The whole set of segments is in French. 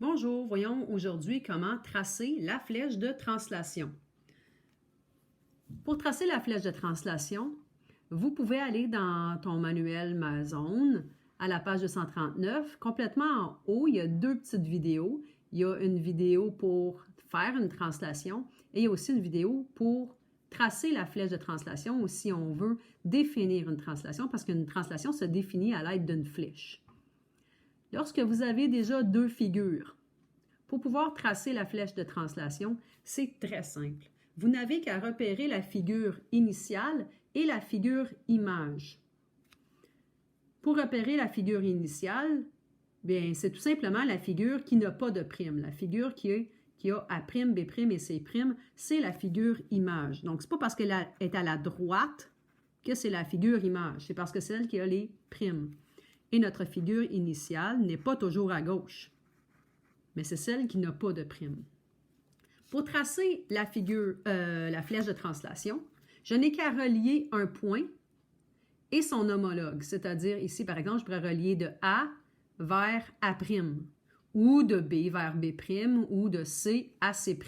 Bonjour, voyons aujourd'hui comment tracer la flèche de translation. Pour tracer la flèche de translation, vous pouvez aller dans ton manuel Amazon à la page 239. Complètement en haut, il y a deux petites vidéos. Il y a une vidéo pour faire une translation et il y a aussi une vidéo pour tracer la flèche de translation ou si on veut définir une translation parce qu'une translation se définit à l'aide d'une flèche. Lorsque vous avez déjà deux figures, pour pouvoir tracer la flèche de translation, c'est très simple. Vous n'avez qu'à repérer la figure initiale et la figure image. Pour repérer la figure initiale, bien, c'est tout simplement la figure qui n'a pas de prime. La figure qui a A', B' et C', c'est la figure image. Donc, ce n'est pas parce qu'elle est à la droite que c'est la figure image. C'est parce que c'est elle qui a les primes. Et notre figure initiale n'est pas toujours à gauche, mais c'est celle qui n'a pas de prime. Pour tracer la flèche de translation, je n'ai qu'à relier un point et son homologue, c'est-à-dire ici, par exemple, je pourrais relier de A vers A', ou de B vers B', ou de C à C'.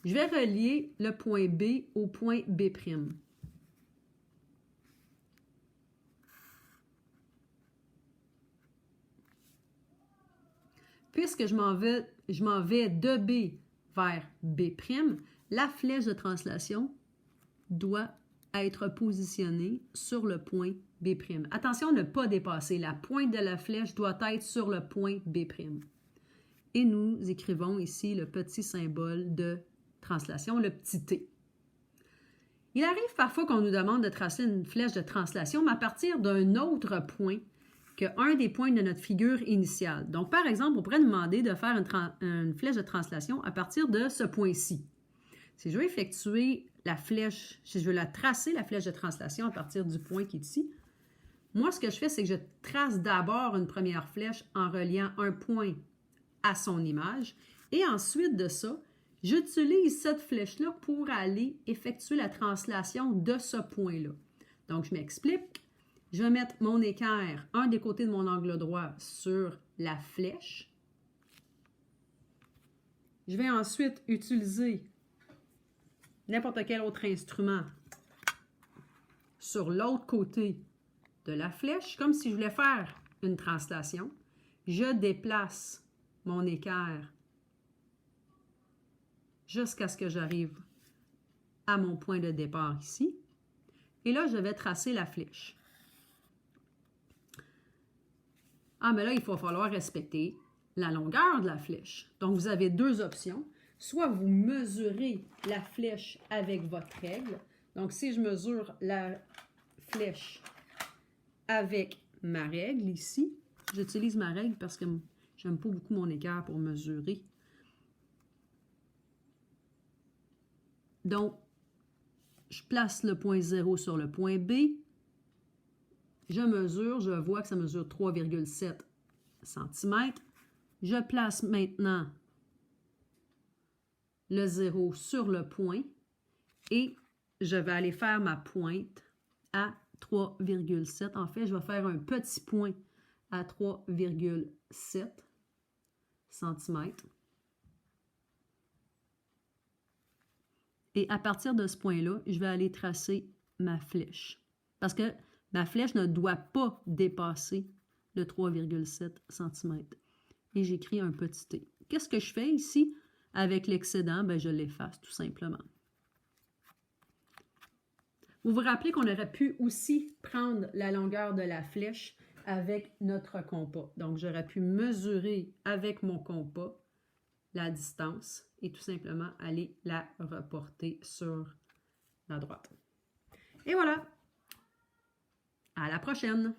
Je vais relier le point B au point B'. Puisque je m'en vais de B vers B', la flèche de translation doit être positionnée sur le point B'. Attention à ne pas dépasser. La pointe de la flèche doit être sur le point B'. Et nous écrivons ici le petit symbole de translation, le petit T. Il arrive parfois qu'on nous demande de tracer une flèche de translation, mais à partir d'un autre point qu'un des points de notre figure initiale. Donc, par exemple, on pourrait demander de faire une flèche de translation à partir de ce point-ci. Si je veux effectuer la flèche, si je veux la tracer, la flèche de translation à partir du point qui est ici, moi, ce que je fais, c'est que je trace d'abord une première flèche en reliant un point à son image. Et ensuite de ça, j'utilise cette flèche-là pour aller effectuer la translation de ce point-là. Donc, je m'explique. Je vais mettre mon équerre, un des côtés de mon angle droit, sur la flèche. Je vais ensuite utiliser n'importe quel autre instrument sur l'autre côté de la flèche, comme si je voulais faire une translation. Je déplace mon équerre jusqu'à ce que j'arrive à mon point de départ ici. Et là, je vais tracer la flèche. Ah, mais là, il va falloir respecter la longueur de la flèche. Donc, vous avez deux options. Soit vous mesurez la flèche avec votre règle. Donc, si je mesure la flèche avec ma règle ici, j'utilise ma règle parce que j'aime pas beaucoup mon équerre pour mesurer. Donc, je place le point 0 sur le point B. Je mesure, je vois que ça mesure 3,7 cm. Je place maintenant le 0 sur le point et je vais aller faire ma pointe à 3,7. En fait, je vais faire un petit point à 3,7 cm. Et à partir de ce point-là, je vais aller tracer ma flèche. Parce que ma flèche ne doit pas dépasser le 3,7 cm. Et j'écris un petit t. Qu'est-ce que je fais ici? Avec l'excédent, je l'efface tout simplement. Vous vous rappelez qu'on aurait pu aussi prendre la longueur de la flèche avec notre compas. Donc, j'aurais pu mesurer avec mon compas la distance et tout simplement aller la reporter sur la droite. Et voilà! À la prochaine!